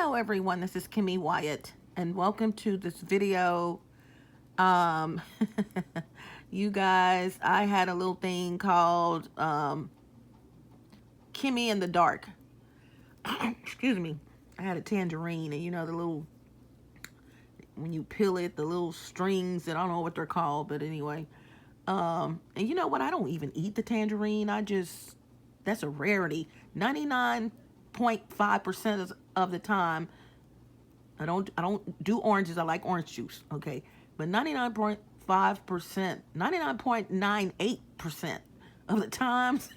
Hello everyone, this is Kimmy Wyatt and welcome to this video. Um you guys, I had a little thing called Kimmy in the Dark. Excuse me. I had a tangerine, and you know the little, when you peel it, the little strings, and I don't know what they're called, but anyway. And you know what? I don't even eat the tangerine. That's a rarity. 99.5% of the time, I don't do oranges. I like orange juice, okay? But 99.5%, 99.98% of the times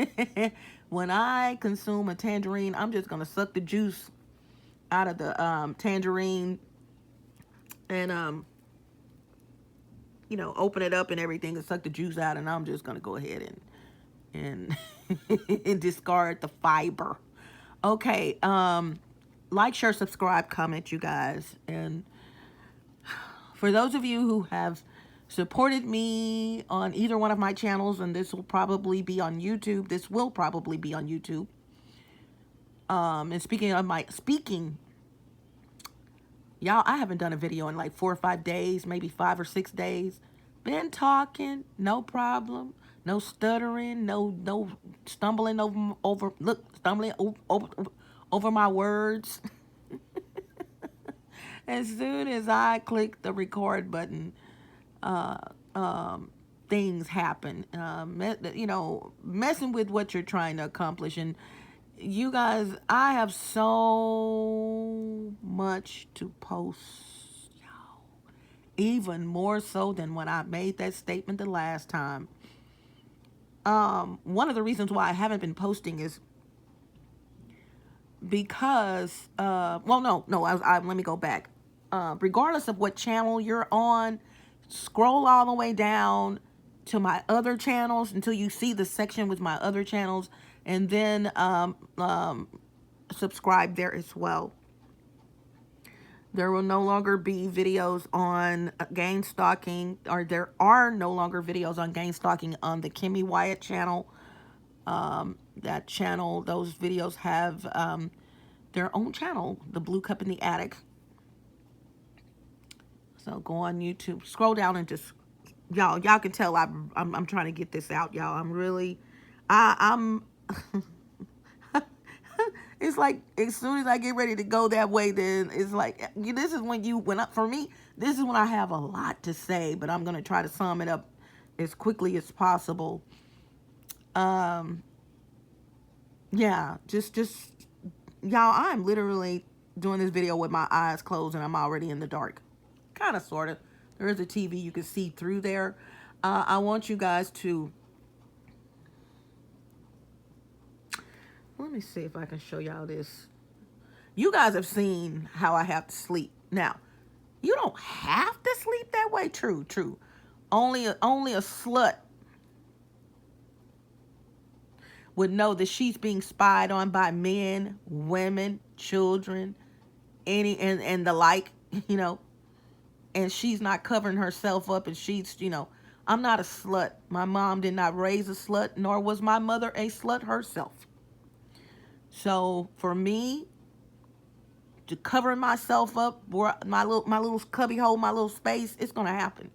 when I consume a tangerine, I'm just gonna suck the juice out of the tangerine and open it up and everything and suck the juice out, and I'm just gonna go ahead and and discard the fiber. Okay, like, share, subscribe, comment, you guys. And for those of you who have supported me on either one of my channels, and this will probably be on YouTube. And speaking, y'all, I haven't done a video in like 4 or 5 days, maybe 5 or 6 days. Been talking, no problem, no stuttering, no stumbling over my words. As soon as I click the record button, things happen. Messing with what you're trying to accomplish. And you guys, I have so much to post, y'all. Even more so than when I made that statement the last time. One of the reasons why I haven't been posting is because, let me go back. Regardless of what channel you're on, scroll all the way down to my other channels until you see the section with my other channels, and then subscribe there as well. There will no longer be videos on gang stalking, or there are no longer videos on gang stalking on the Kimmy Wyatt channel. That channel, those videos have their own channel, the Blue Cup in the Attic. So go on YouTube, scroll down, and just y'all can tell I'm trying to get this out, y'all. I'm it's like as soon as I get ready to go that way, then it's like this is for me, this is when I have a lot to say, but I'm gonna try to sum it up as quickly as possible. Yeah, just y'all, I'm literally doing this video with my eyes closed and I'm already in the dark. Kind of, sort of. There is a TV you can see through there. I want you guys to, let me see if I can show y'all this. You guys have seen how I have to sleep. Now, you don't have to sleep that way. True. Only a slut would know that she's being spied on by men, women, children, and the like, and she's not covering herself up, and she's, I'm not a slut. My mom did not raise a slut, nor was my mother a slut herself. So for me to cover myself up, my little cubby hole, my little space, it's gonna happen,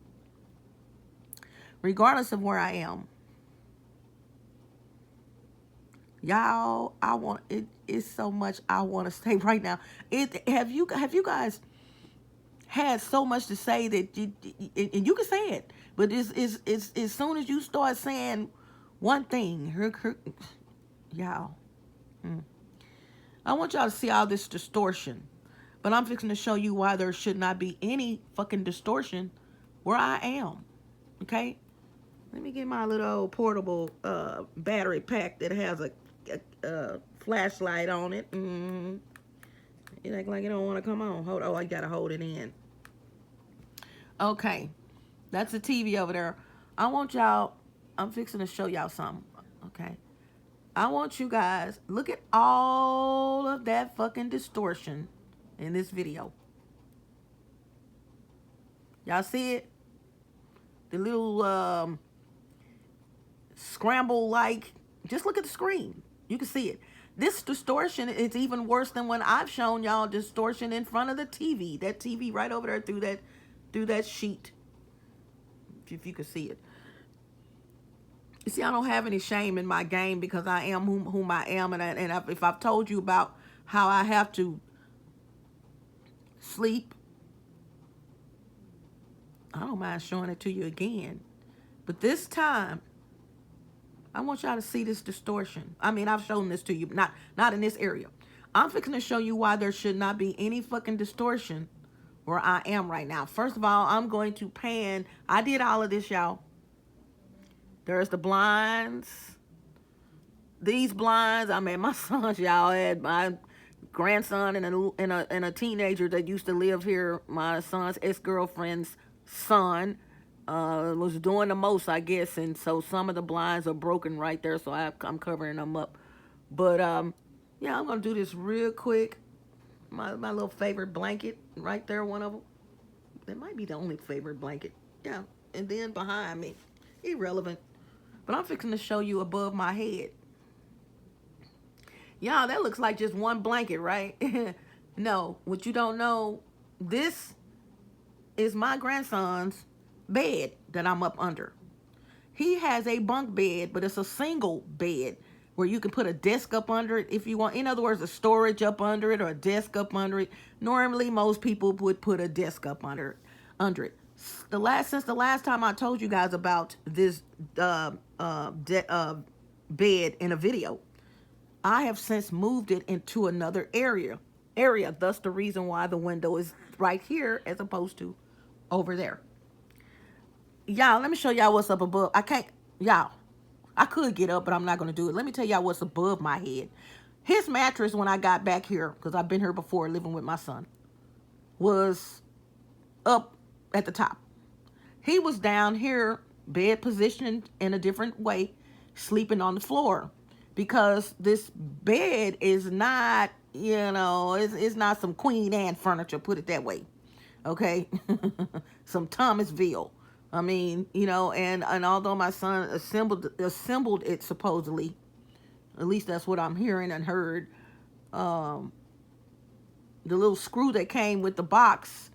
regardless of where I am. Y'all, it's so much I want to say right now. Have you guys had so much to say that and you can say it, but it's as soon as you start saying one thing, y'all, I want y'all to see all this distortion, but I'm fixing to show you why there should not be any fucking distortion where I am. Okay, let me get my little portable battery pack that has a flashlight on it. It act like it don't want to come on. I gotta hold it in. Okay, that's the TV over there. I'm fixing to show y'all something. Okay, I want you guys, look at all of that fucking distortion in this video. Y'all see it? The little scramble, like, just look at the screen. You can see it. this distortion is even worse than when I've shown y'all distortion in front of the TV. That TV right over there through that sheet. If you can see it. You see, I don't have any shame in my game because I am whom I am, if I've told you about how I have to sleep, I don't mind showing it to you again. But this time, I want y'all to see this distortion. I mean, I've shown this to you, not in this area. I'm fixing to show you why there should not be any fucking distortion where I am right now. First of all, I'm going to pan. I did all of this, y'all. There's the blinds. These blinds, I mean, my sons, y'all, had my grandson and a teenager that used to live here. My son's ex-girlfriend's son was doing the most, I guess, and so some of the blinds are broken right there, so I'm covering them up. But yeah, I'm gonna do this real quick. My little favorite blanket right there, one of them. That might be the only favorite blanket. Yeah, and then behind me, irrelevant. But I'm fixing to show you above my head. Y'all, that looks like just one blanket, right? No, what you don't know, this is my grandson's bed that I'm up under. He has a bunk bed, but it's a single bed where you can put a desk up under it if you want. In other words, a storage up under it or a desk up under it. Normally, most people would put a desk up under it. Since the last time I told you guys about this bed in a video, I have since moved it into another area. Thus the reason why the window is right here as opposed to over there. Y'all, let me show y'all what's up above. I could get up, but I'm not going to do it. Let me tell y'all what's above my head. His mattress, when I got back here, because I've been here before living with my son, was up at the top. He was down here, bed positioned in a different way, sleeping on the floor. Because this bed is not, it's not some Queen Anne furniture, put it that way. Okay? Some Thomasville. I mean, and although my son assembled it supposedly, at least that's what I'm hearing and heard, the little screw that came with the box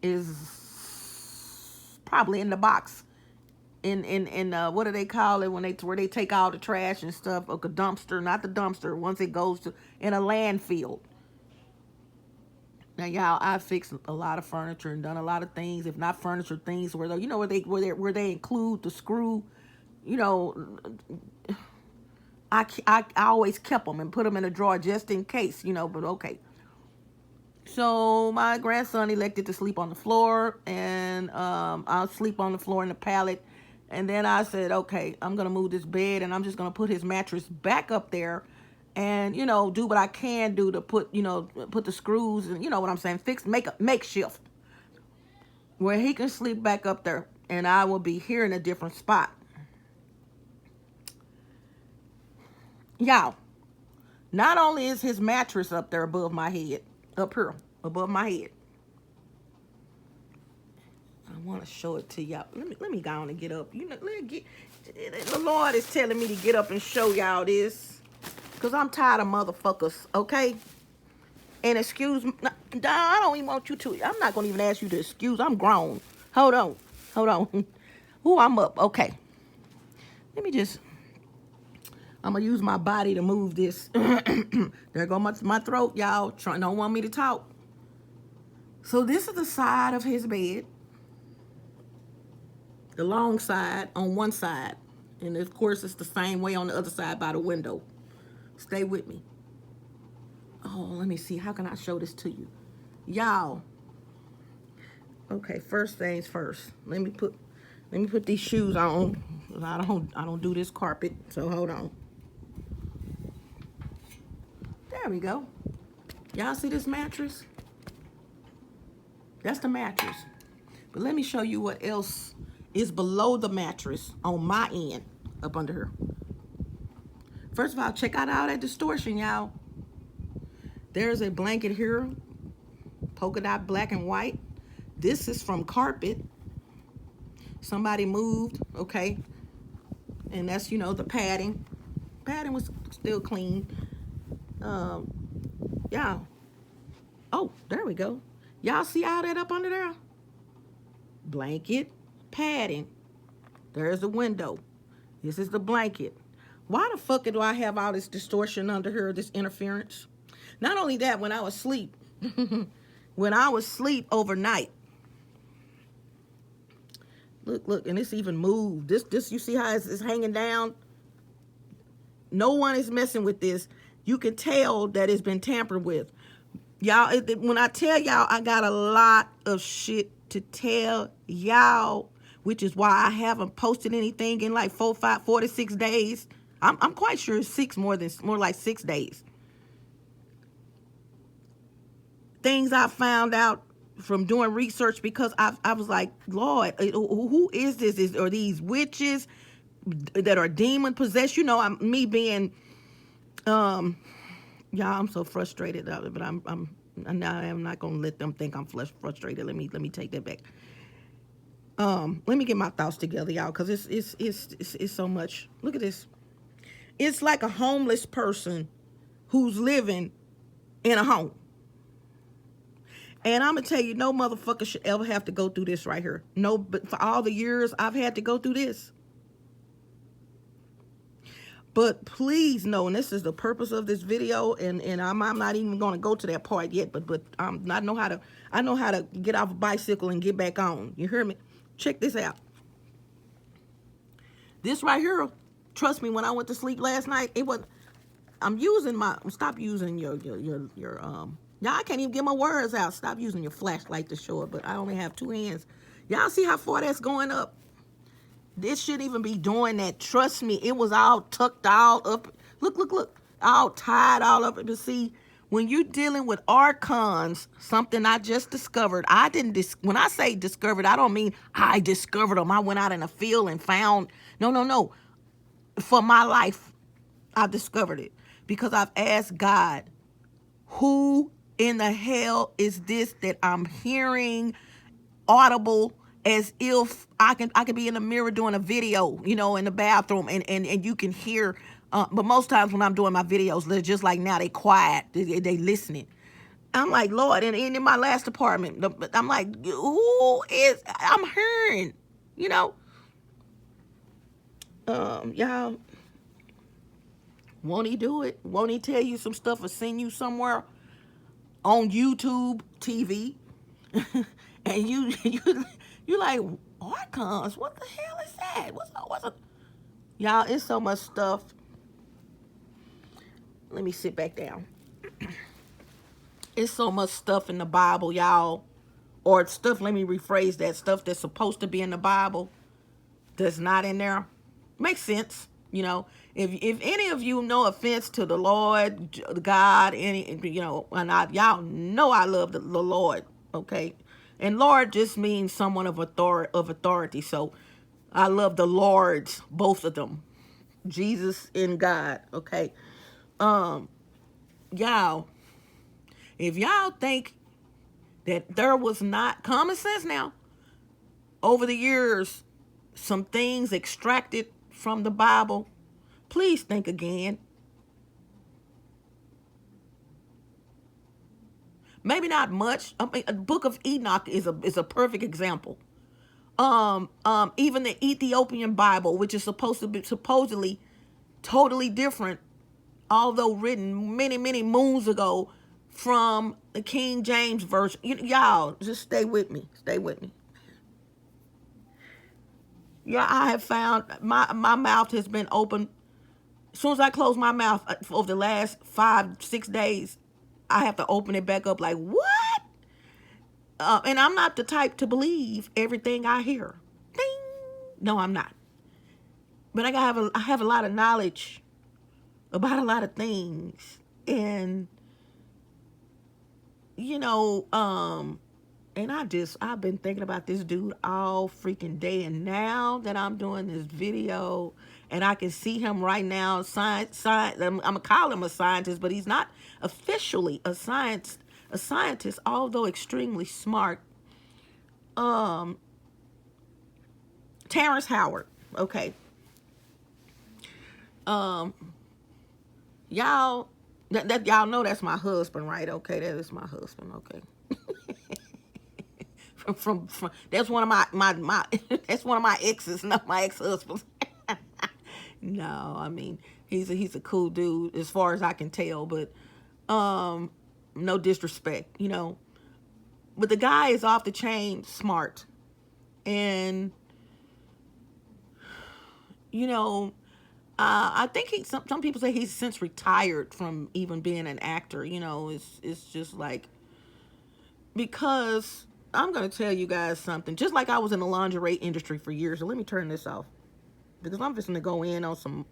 is probably in the box. In what do they call it where they take all the trash and stuff? Like a dumpster, not the dumpster. Once it goes to in a landfill. Now, y'all, I fixed a lot of furniture and done a lot of things. If not furniture, things where they include the screw. I always kept them and put them in a drawer just in case. But okay. So my grandson elected to sleep on the floor, and I'll sleep on the floor in the pallet. And then I said, okay, I'm going to move this bed, and I'm just going to put his mattress back up there and, do what I can do to put the screws and, what I'm saying, make a makeshift where he can sleep back up there, and I will be here in a different spot. Y'all, not only is his mattress up there above my head, up here, above my head, I want to show it to y'all. Let me go on and get up. The Lord is telling me to get up and show y'all this. Because I'm tired of motherfuckers, okay? And excuse me. I don't even want you to. I'm not going to even ask you to excuse. I'm grown. Hold on. Ooh, I'm up. Okay. I'm going to use my body to move this. There go my throat, y'all. Don't want me to talk. So this is the side of his bed. The long side on one side. And of course, it's the same way on the other side by the window. Stay with me. Oh, let me see. How can I show this to you? Y'all. Okay, first things first. Let me put these shoes on. I don't do this carpet, so hold on. There we go. Y'all see this mattress? That's the mattress. But let me show you what else is below the mattress on my end up under here. First of all, check out all that distortion, y'all. There's a blanket here, polka dot black and white. This is from carpet. Somebody moved, okay. And that's, the padding. Padding was still clean. Um, y'all. Oh, there we go. Y'all see all that up under there? Blanket, padding. There's the window. This is the blanket. Why the fuck do I have all this distortion under here, this interference? Not only that, when I was asleep, when I was asleep overnight, look, and it's even moved. This, you see how it's hanging down? No one is messing with this. You can tell that it's been tampered with. Y'all, when I tell y'all, I got a lot of shit to tell y'all, which is why I haven't posted anything in like 4 to 6 days. I'm quite sure it's more like 6 days. Things I found out from doing research, because I was like, Lord, who is this? Are these witches that are demon possessed? You know, me being, y'all, I'm so frustrated of it, but I'm not gonna let them think I'm frustrated. Let me take that back. Let me get my thoughts together, y'all, because it's so much. Look at this. It's like a homeless person who's living in a home. And I'm gonna tell you, no motherfucker should ever have to go through this right here. No, but for all the years I've had to go through this. But please know, and this is the purpose of this video, and I'm not even gonna go to that part yet. But I know how to get off a bicycle and get back on. You hear me? Check this out. This right here, trust me, when I went to sleep last night, it was. Stop using your y'all, I can't even get my words out. Stop using your flashlight to show it, but I only have 2 hands. Y'all see how far that's going up? This shouldn't even be doing that. Trust me, it was all tucked all up. Look, all tied all up. But see, when you're dealing with archons, something I just discovered. When I say discovered, I don't mean I discovered them. I went out in the field and found. No. For my life, I've discovered it because I've asked God, who in the hell is this that I'm hearing audible, as if I could be in the mirror doing a video, you know, in the bathroom, and you can hear. But most times when I'm doing my videos, they're just like now, they quiet, they listening. I'm like, Lord, and in my last apartment, I'm like, I'm hearing, you know. Y'all, won't he do it? Won't he tell you some stuff or send you somewhere on YouTube TV? And you like, archons, what the hell is that? What's up? Y'all, it's so much stuff. Let me sit back down. It's so much stuff in the Bible, y'all. Or stuff, let me rephrase that, stuff that's supposed to be in the Bible that's not in there. Makes sense, you know. If any of you, no offense to the Lord, God, and y'all know I love the Lord, okay? And Lord just means someone of authority. So I love the Lords, both of them, Jesus and God, okay? Y'all, if y'all think that there was not common sense now, over the years, some things extracted from the Bible, please think again. Maybe not much. I mean, the Book of Enoch is a perfect example. Even the Ethiopian Bible, which is supposed to be supposedly totally different, although written many, many moons ago, from the King James version. Y'all, just stay with me. Stay with me. Yeah, I have found my mouth has been open. As soon as I close my mouth over the last 5-6 days, I have to open it back up like, what? And I'm not the type to believe everything I hear. Ding. No, I'm not. But I have a lot of knowledge about a lot of things. And, and I've been thinking about this dude all freaking day. And now that I'm doing this video and I can see him right now, I'm going to call him a scientist, but he's not officially a scientist, although extremely smart. Terrence Howard. Okay. Y'all, That y'all know that's my husband, right? Okay, that is my husband. Okay. From that's one of my that's one of my exes, not my ex-husbands. No, I mean he's a cool dude as far as I can tell, but no disrespect, you know. But the guy is off the chain smart, and you know, I think some people say he's since retired from even being an actor. You know, it's just like, because I'm gonna tell you guys something. Just like I was in the lingerie industry for years. So let me turn this off because I'm just gonna go in on some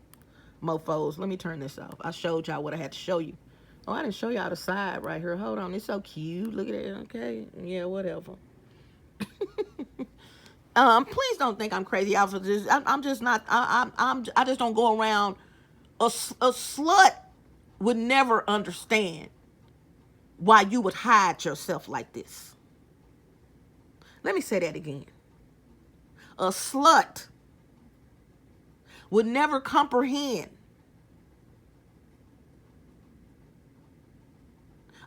mofos. Let me turn this off. I showed y'all what I had to show you. Oh, I didn't show y'all the side right here. Hold on, it's so cute. Look at it. Okay, yeah, whatever. Please don't think I'm crazy. I'm just not. I just don't go around. A slut would never understand why you would hide yourself like this. Let me say that again. A slut would never comprehend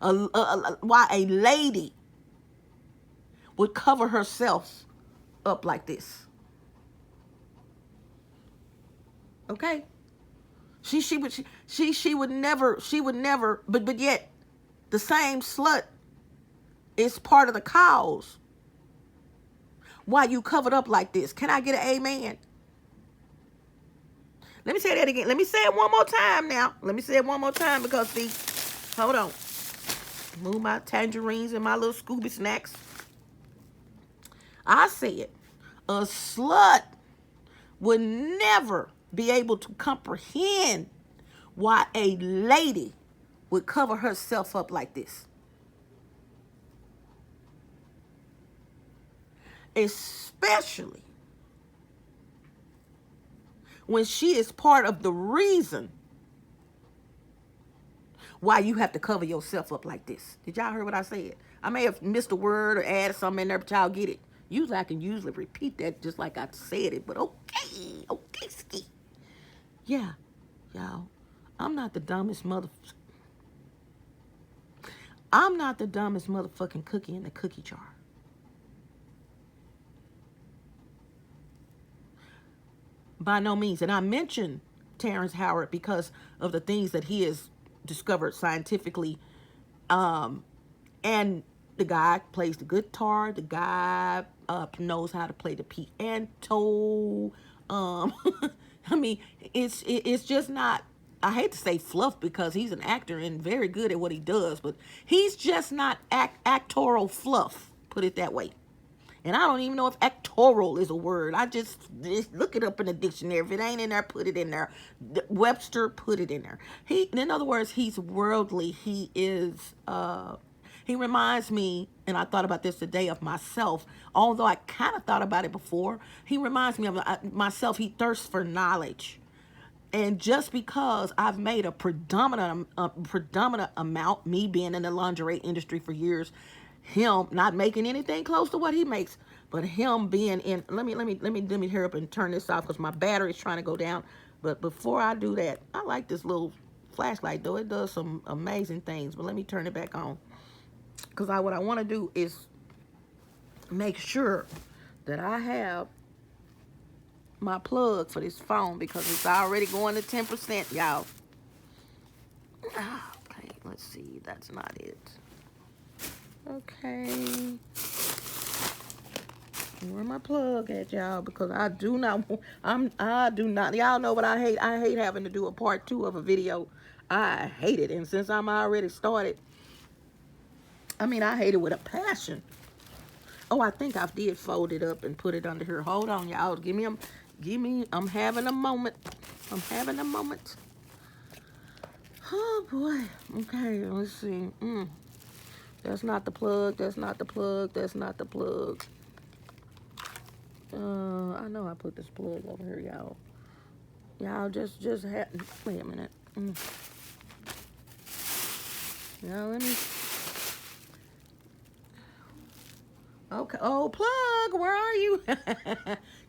why a lady would cover herself up like this. Okay? She would never, but yet the same slut is part of the cause why you covered up like this. Can I get an amen? Let me say that again. Let me say it one more time now. Let me say it one more time because, see, hold on. Move my tangerines and my little Scooby snacks. I said, a slut would never be able to comprehend why a lady would cover herself up like this. Especially when she is part of the reason why you have to cover yourself up like this. Did y'all hear what I said? I may have missed a word or added something in there, but y'all get it. Usually I can repeat that just like I said it, but okay, ski. Yeah, y'all, I'm not the dumbest motherfucking cookie in the cookie jar. By no means. And I mentioned Terrence Howard because of the things that he has discovered scientifically. And the guy plays the guitar. The guy knows how to play the piano. I mean, it's just not, I hate to say fluff because he's an actor and very good at what he does, but he's just not actoral fluff, put it that way. And I don't even know if actoral is a word. I just look it up in the dictionary. If it ain't in there, put it in there. Webster, put it in there. In other words, he's worldly. He is, he reminds me, and I thought about this today, of myself. Although I kind of thought about it before, he reminds me of myself. He thirsts for knowledge. And just because I've made a predominant amount, me being in the lingerie industry for years, him not making anything close to what he makes, but him being in, let me hurry up and turn this off because my battery is trying to go down. But before I do that, I like this little flashlight though. It does some amazing things, but let me turn it back on because what I want to do is make sure that I have my plug for this phone because it's already going to 10%, y'all. Okay, let's see. That's not it. Okay. Where my plug at, y'all? Because I do not. Y'all know what I hate. I hate having to do a part 2 of a video. I hate it, and since I'm already started, I mean, I hate it with a passion. Oh, I think I did fold it up and put it under here. Hold on, y'all. I'm having a moment. Oh boy. Okay, let's see. That's not the plug. I know I put this plug over here, y'all. Y'all just wait a minute. Now let me. Okay. Oh, plug, where are you?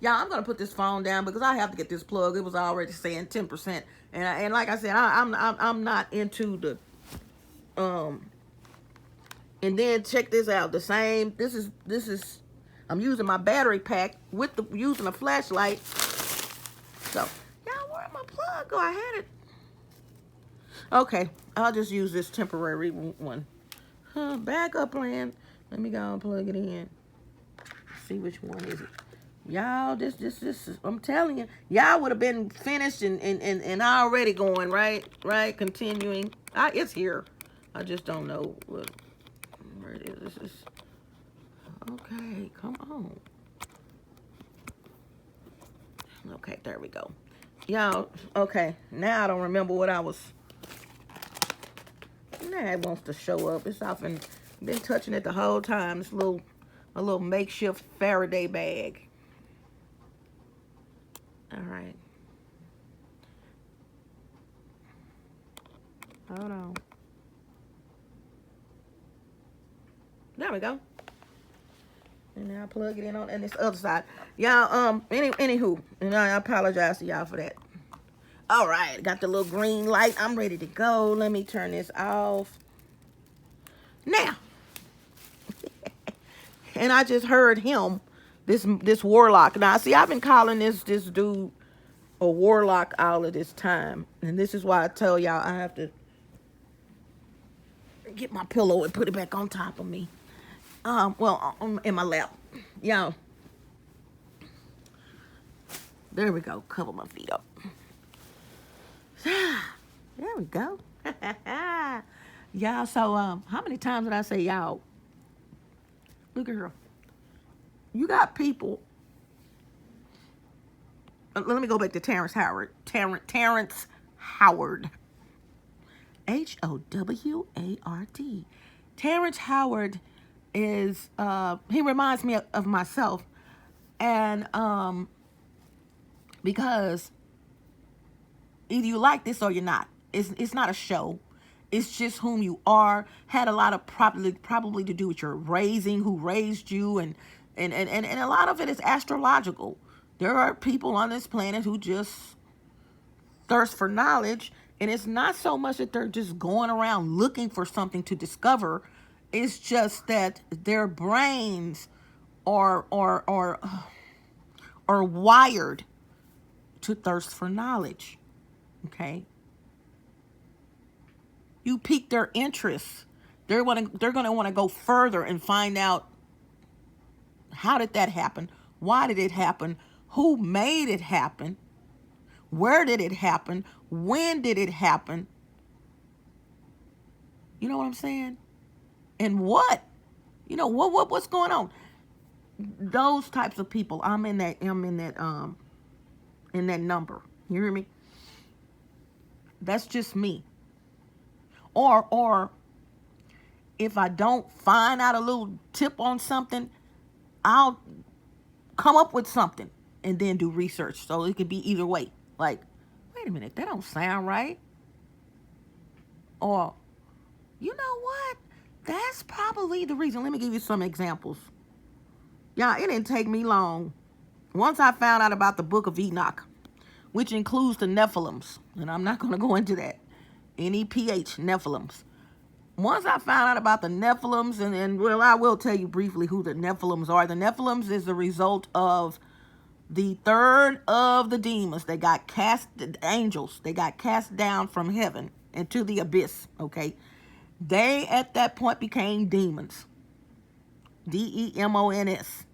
Yeah, I'm gonna put this phone down because I have to get this plug. It was already saying 10%, and like I said, I'm not into Um, and then check this out. The same. This is. I'm using my battery pack with using a flashlight. So, y'all, where my plug go? I had it. Okay, I'll just use this temporary one. Backup plan. Let me go and plug it in. See which one is it. Y'all, this is, I'm telling you, y'all would have been finished and already going, right, continuing. It's here. I just don't know where it is. This is, okay, come on. Okay, there we go. Y'all, okay, now I don't remember what I was, now it wants to show up. It's often been touching it the whole time. This a little makeshift Faraday bag. All right. Hold on. There we go. And now I plug it in on this other side. Y'all, anywho, and I apologize to y'all for that. All right, got the little green light. I'm ready to go. Let me turn this off. Now, and I just heard him, this warlock. Now, see, I've been calling this dude a warlock all of this time. And this is why I tell y'all I have to get my pillow and put it back on top of me. In my lap. Y'all. There we go. Cover my feet up. There we go. Y'all, so how many times did I say y'all? Look at her. You got people. Let me go back to Terrence Howard. Terrence Howard. Howard. Terrence Howard is he reminds me of myself, and because either you like this or you're not. It's not a show. It's just whom you are. Had a lot of probably to do with your raising, who raised you, and a lot of it is astrological. There are people on this planet who just thirst for knowledge, and it's not so much that they're just going around looking for something to discover. It's just that their brains are wired to thirst for knowledge. Okay. You pique their interest. They're going to want to go further and find out, how did that happen? Why did it happen? Who made it happen? Where did it happen? When did it happen? You know what I'm saying? And what? You know, what's going on? Those types of people, I'm in that number. You hear me? That's just me. Or if I don't find out a little tip on something, I'll come up with something and then do research. So it could be either way. Like, wait a minute, that don't sound right. Or, you know what? That's probably the reason. Let me give you some examples. Yeah, it didn't take me long. Once I found out about the book of Enoch, which includes the Nephilims, and I'm not going to go into that. N-E-P-H, Nephilims. Once I found out about the Nephilims, and well, I will tell you briefly who the Nephilims are. The Nephilims is the result of the third of the demons. They got cast, angels. They got cast down from heaven into the abyss, okay? They, at that point, became demons. D-E-M-O-N-S.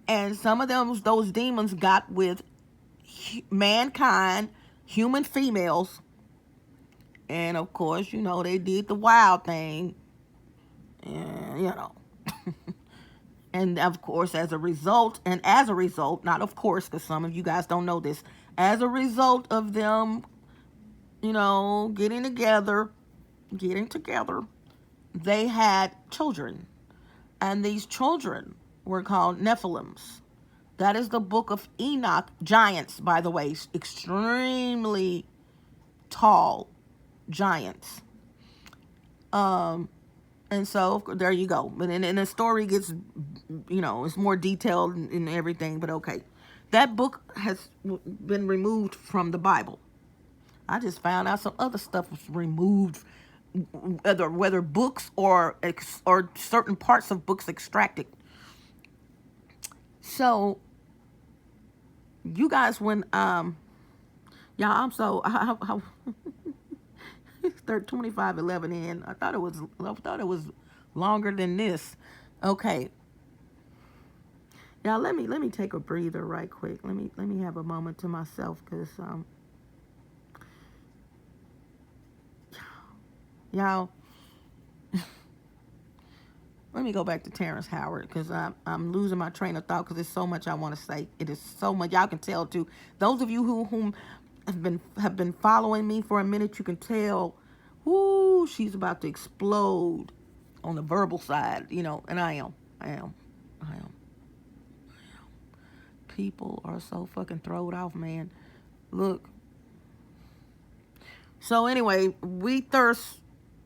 And some of those demons got with mankind, human females. And, of course, you know, they did the wild thing. And, you know. And, of course, as a result, not of course, because some of you guys don't know this, as a result of them, you know, getting together, they had children. And these children were called Nephilims. That is the book of Enoch. Giants, by the way, extremely tall giants. And so there you go. But and the story gets, you know, it's more detailed and everything. But okay, that book has been removed from the Bible. I just found out some other stuff was removed whether books or certain parts of books extracted. So you guys, when y'all, I'm so it's 25:11 in. I thought it was longer than this. Okay, y'all, let me take a breather right quick. Let me have a moment to myself, because y'all, let me go back to Terrence Howard, because I'm losing my train of thought, because there's so much I want to say. It is so much. Y'all can tell too. Those of you whom have been following me for a minute, you can tell. Whoo, she's about to explode on the verbal side, and I am. People are so fucking throwed off, man. Look. So anyway, we thirst.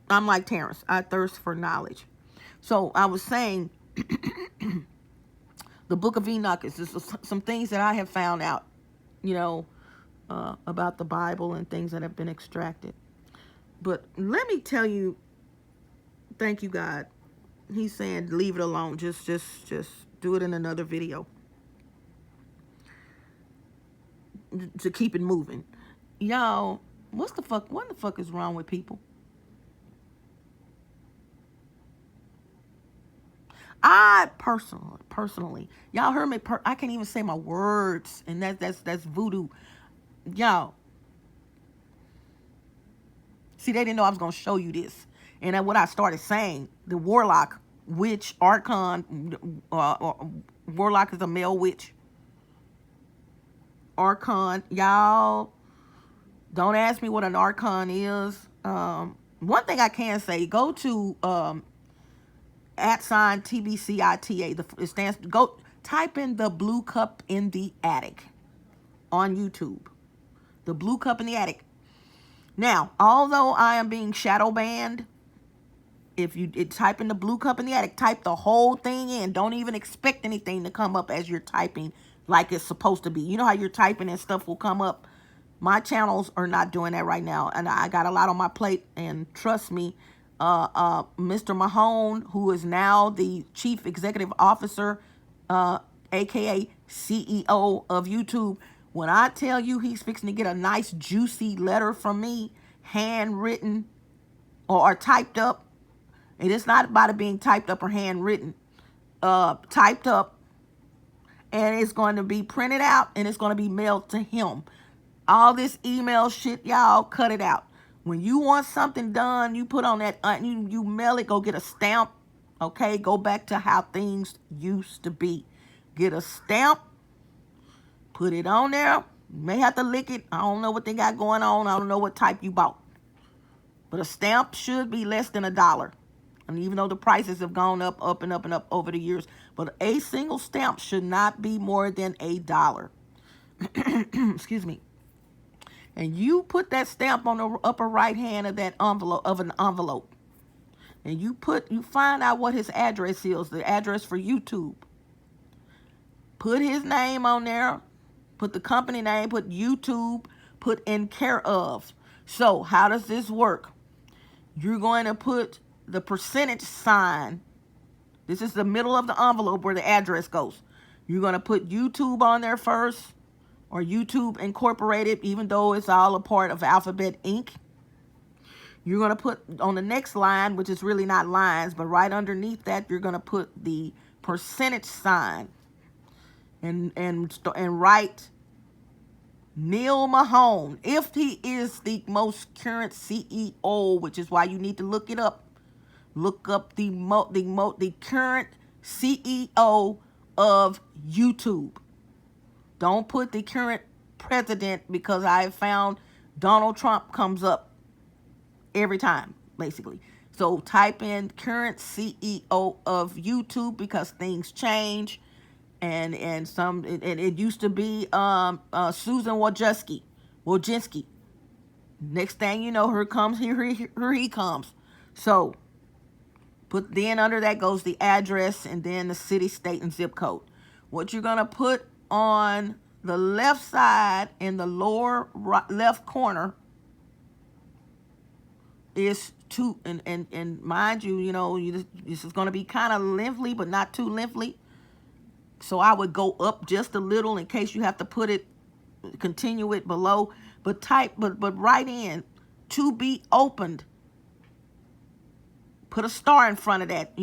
I'm like Terrence. I thirst for knowledge. So I was saying, the Book of Enoch is just some things that I have found out, about the Bible and things that have been extracted. But let me tell you, thank you, God. He's saying, leave it alone. Just do it in another video to keep it moving. Y'all, what the fuck is wrong with people? I personally, y'all heard me. I can't even say my words, and that's voodoo, y'all. See, they didn't know I was gonna show you this, and then what I started saying, the warlock, witch, archon, warlock is a male witch. Archon, y'all, don't ask me what an archon is. One thing I can say, go to @tbcita. It stands. Go type in the blue cup in the attic on YouTube. The blue cup in the attic. Now, although I am being shadow banned, if you type in the blue cup in the attic, type the whole thing in. Don't even expect anything to come up as you're typing like it's supposed to be. You know how you're typing and stuff will come up? My channels are not doing that right now, and I got a lot on my plate, and trust me, Mr. Mahone, who is now the Chief Executive Officer, aka CEO of YouTube, when I tell you he's fixing to get a nice juicy letter from me, handwritten or typed up, and it's not about it being typed up or handwritten, typed up, and it's going to be printed out, and it's going to be mailed to him. All this email shit, y'all, cut it out. When you want something done, you put on that, you mail it, go get a stamp, okay? Go back to how things used to be. Get a stamp, put it on there. You may have to lick it. I don't know what they got going on. I don't know what type you bought. But a stamp should be less than $1. And even though the prices have gone up and up and up over the years, but a single stamp should not be more than $1. Excuse me. And you put that stamp on the upper right hand of that envelope. And you find out what his address is, the address for YouTube. Put his name on there. Put the company name, put YouTube, put in care of. So how does this work? You're going to put the percentage sign. This is the middle of the envelope where the address goes. You're going to put YouTube on there first, or YouTube Incorporated, even though it's all a part of Alphabet Inc. You're going to put on the next line, which is really not lines, but right underneath that, you're going to put the percentage sign and write Neil Mahone. If he is the most current CEO, which is why you need to look it up. Look up the current CEO of YouTube. Don't put the current president, because I have found Donald Trump comes up every time, basically. So type in current CEO of YouTube, because things change, and it used to be Susan Wojcicki. Next thing you know, here he comes. So then under that goes the address, and then the city, state, and zip code. What you're gonna put on the left side in the lower left corner, is too, and mind you, this is going to be kind of lengthy, but not too lengthy. So I would go up just a little in case you have to put it, continue it below, but write in to be opened. Put a star in front of that,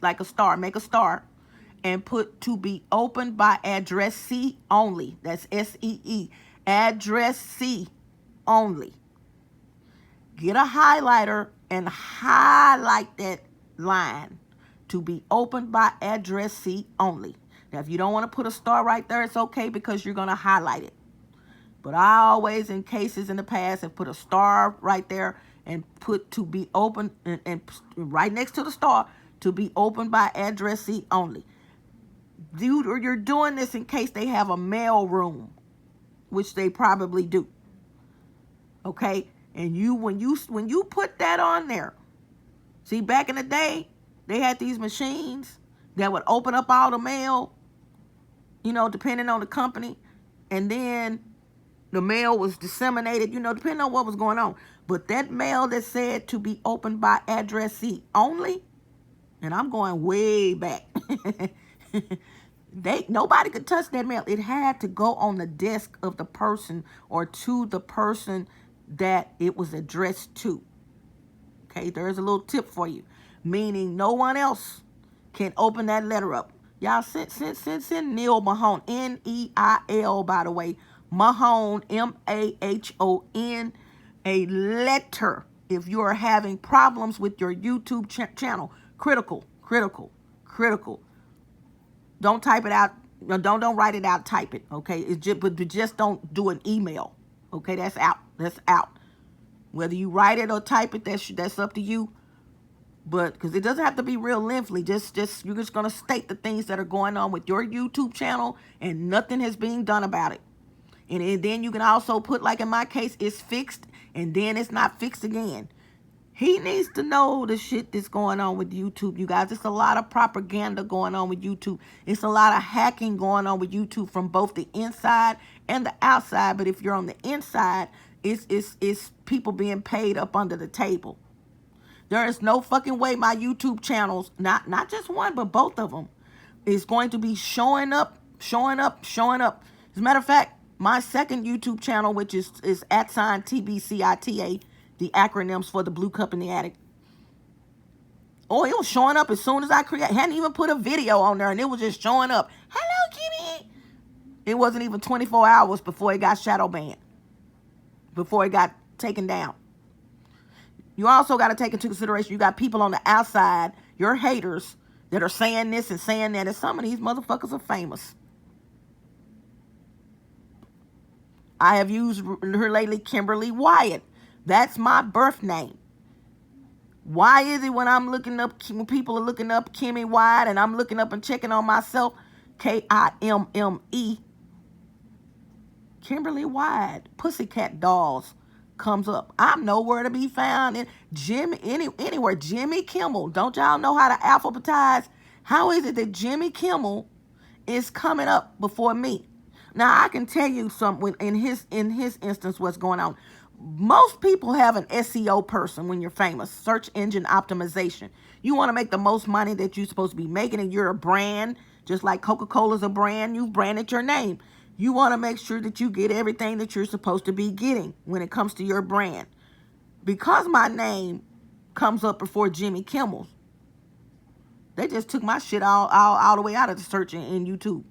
like a star, make a star, and put to be opened by addressee only. That's SEE, addressee only. Get a highlighter and highlight that line, to be opened by addressee only. Now, if you don't want to put a star right there, it's okay because you're going to highlight it. But I always, in cases in the past, have put a star right there and put to be open, and right next to the star, to be opened by addressee only. You're doing this in case they have a mail room, which they probably do. Okay? And when you put that on there, see, back in the day, they had these machines that would open up all the mail, depending on the company, and then the mail was disseminated, depending on what was going on. But that mail that said to be opened by addressee only, and I'm going way back, nobody could touch that mail. It had to go on the desk of the person or to the person that it was addressed to. Okay, there's a little tip for you, meaning no one else can open that letter up. Y'all send Neil Mahone, Neil, by the way, Mahone, Mahon, a letter if you are having problems with your YouTube channel. Critical. Don't type it out. No, don't write it out. Type it. Okay, but just don't do an email. Okay, that's out. Whether you write it or type it, that's up to you. But because it doesn't have to be real lengthy, just you're just gonna state the things that are going on with your YouTube channel, and nothing is being done about it. And then you can also put, like in my case, it's fixed, and then it's not fixed again. He needs to know the shit that's going on with YouTube, you guys. It's a lot of propaganda going on with YouTube. It's a lot of hacking going on with YouTube from both the inside and the outside. But if you're on the inside, it's people being paid up under the table. There is no fucking way my YouTube channels, not just one, but both of them, is going to be showing up. As a matter of fact, my second YouTube channel, which is @tbcita, the acronyms for the Blue Cup in the Attic. Oh, it was showing up as soon as I hadn't even put a video on there, and it was just showing up. Hello, Kimmy. It wasn't even 24 hours before it got shadow banned, before it got taken down. You also got to take into consideration, you got people on the outside, your haters, that are saying this and saying that, and some of these motherfuckers are famous. I have used her lately, KimMeWyatt. That's my birth name. Why is it when when people are looking up KimMeWyatt and I'm looking up and checking on myself, KIMME, KimMeWyatt, Pussycat Dolls comes up. I'm nowhere to be found in anywhere. Jimmy Kimmel. Don't y'all know how to alphabetize? How is it that Jimmy Kimmel is coming up before me? Now I can tell you something in his instance what's going on. Most people have an SEO person when you're famous, search engine optimization. You want to make the most money that you're supposed to be making, and you're a brand, just like Coca-Cola's a brand. You've branded your name. You want to make sure that you get everything that you're supposed to be getting when it comes to your brand. Because my name comes up before Jimmy Kimmel's, they just took my shit all the way out of the search in YouTube.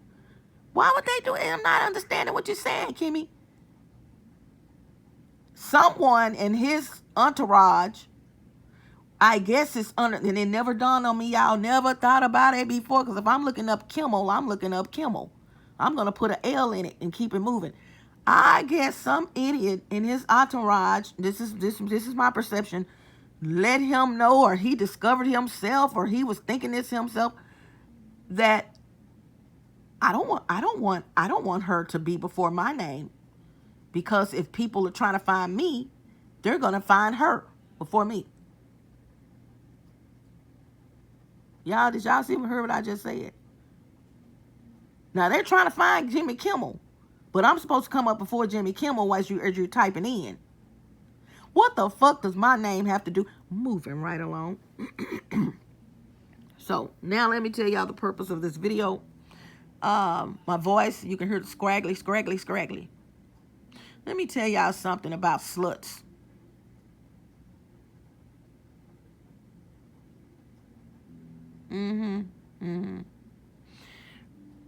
Why would they do it? I'm not understanding what you're saying, Kimmy. Someone in his entourage, I guess it's and it never dawned on me, y'all never thought about it before, because if I'm looking up Kimmel, I'm looking up Kimmel. I'm going to put an L in it and keep it moving. I guess some idiot in his entourage, this is my perception, let him know, or he discovered himself, or he was thinking this himself, that I don't want her to be before my name, because if people are trying to find me, they're going to find her before me. Y'all, did y'all see what heard what I just said? Now they're trying to find Jimmy Kimmel, but I'm supposed to come up before Jimmy Kimmel as you're typing in. What the fuck does my name have to do? Moving right along. So now let me tell y'all the purpose of this video. My voice, you can hear the scraggly, scraggly, scraggly. Let me tell y'all something about sluts.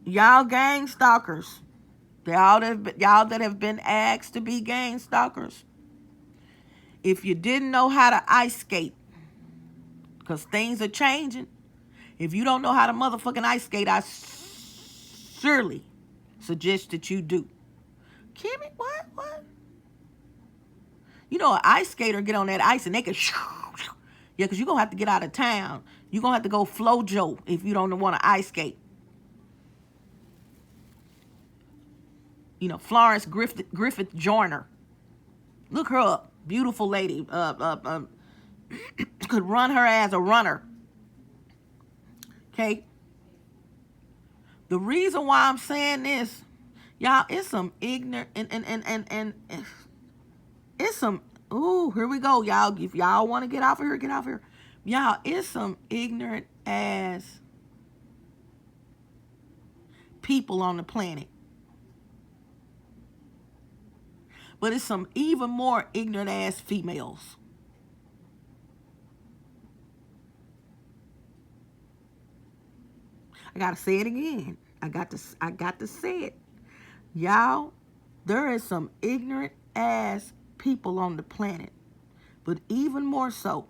Y'all gang stalkers. Y'all that have been asked to be gang stalkers. If you didn't know how to ice skate, because things are changing. If you don't know how to motherfucking ice skate, I surely suggest that you do. Kimmy, what? You know, an ice skater get on that ice and they can yeah, because you're going to have to get out of town. You're going to have to go Flojo if you don't want to ice skate. You know, Florence Griffith Joyner. Look her up. Beautiful lady. Could run her as a runner. Okay? The reason why I'm saying this, y'all, it's some ignorant and it's some, ooh, here we go, y'all. If y'all want to get off of here, get off here. Y'all, it's some ignorant ass people on the planet. But it's some even more ignorant ass females. I gotta say it again. I got to say it. Y'all, there is some ignorant ass people on the planet. But even more so,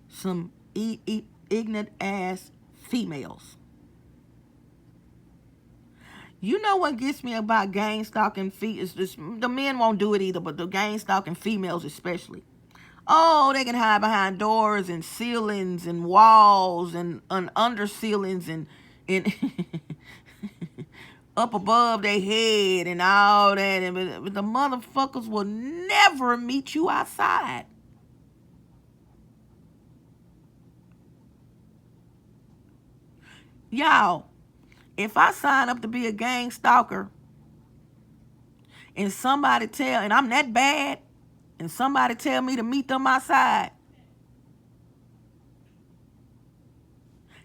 some ignorant ass females. You know what gets me about gang stalking is just, the men won't do it either, but the gang stalking females especially. Oh, they can hide behind doors and ceilings and walls and under ceilings and up above their head and all that. But the motherfuckers will never meet you outside. Y'all, if I sign up to be a gang stalker and somebody and I'm that bad, and somebody tell me to meet them outside,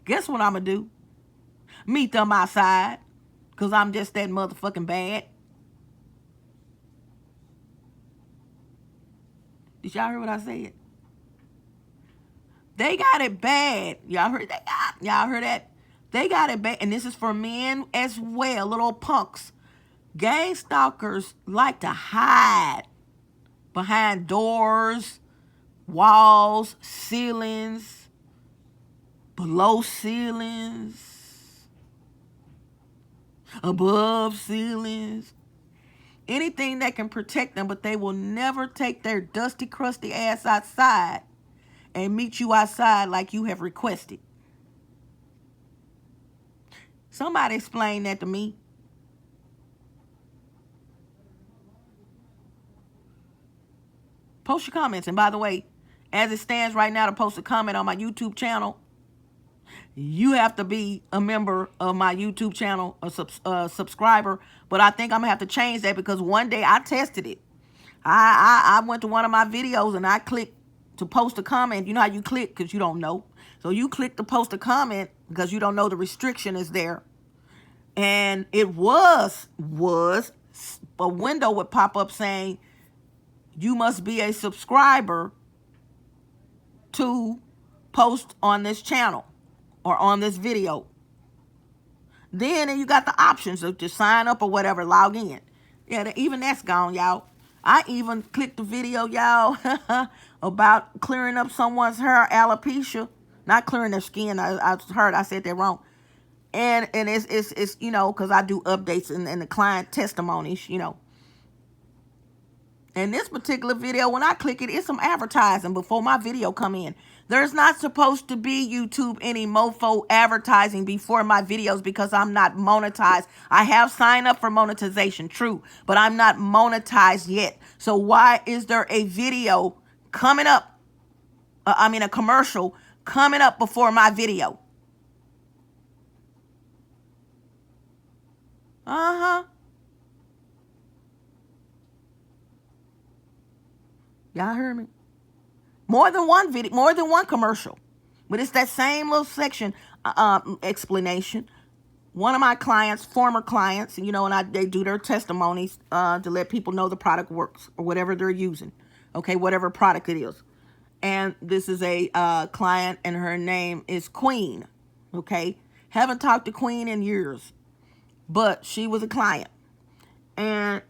guess what I'm going to do? Meet them outside, because I'm just that motherfucking bad. Did y'all hear what I said? They got it bad. Y'all heard that? Y'all heard that? They got it bad. And this is for men as well, little punks. Gang stalkers like to hide behind doors, walls, ceilings, below ceilings, above ceilings. Anything that can protect them, but they will never take their dusty, crusty ass outside and meet you outside like you have requested. Somebody explain that to me. Post your comments. And by the way, as it stands right now, to post a comment on my YouTube channel, you have to be a member of my YouTube channel, a subscriber. But I think I'm going to have to change that, because one day I tested it. I went to one of my videos and I clicked to post a comment. You know how you click because you don't know. So you click to post a comment because you don't know the restriction is there. And it was a window would pop up saying, you must be a subscriber to post on this channel or on this video. Then you got the options of to sign up or whatever, log in. Yeah, even that's gone, y'all. I even clicked the video, y'all, about clearing up someone's hair, alopecia. Not clearing their skin. I said that wrong. And it's you know, because I do updates and the client testimonies, you know. And this particular video, when I click it, it's some advertising before my video come in. There's not supposed to be YouTube any mofo advertising before my videos, because I'm not monetized. I have signed up for monetization, true, but I'm not monetized yet. So why is there a video coming up? A commercial coming up before my video? Y'all heard me? More than one video, more than one commercial. But it's that same little section explanation. One of my clients, former clients, and they do their testimonies to let people know the product works or whatever they're using. Okay, whatever product it is. And this is a client, and her name is Queen. Okay, haven't talked to Queen in years, but she was a client. And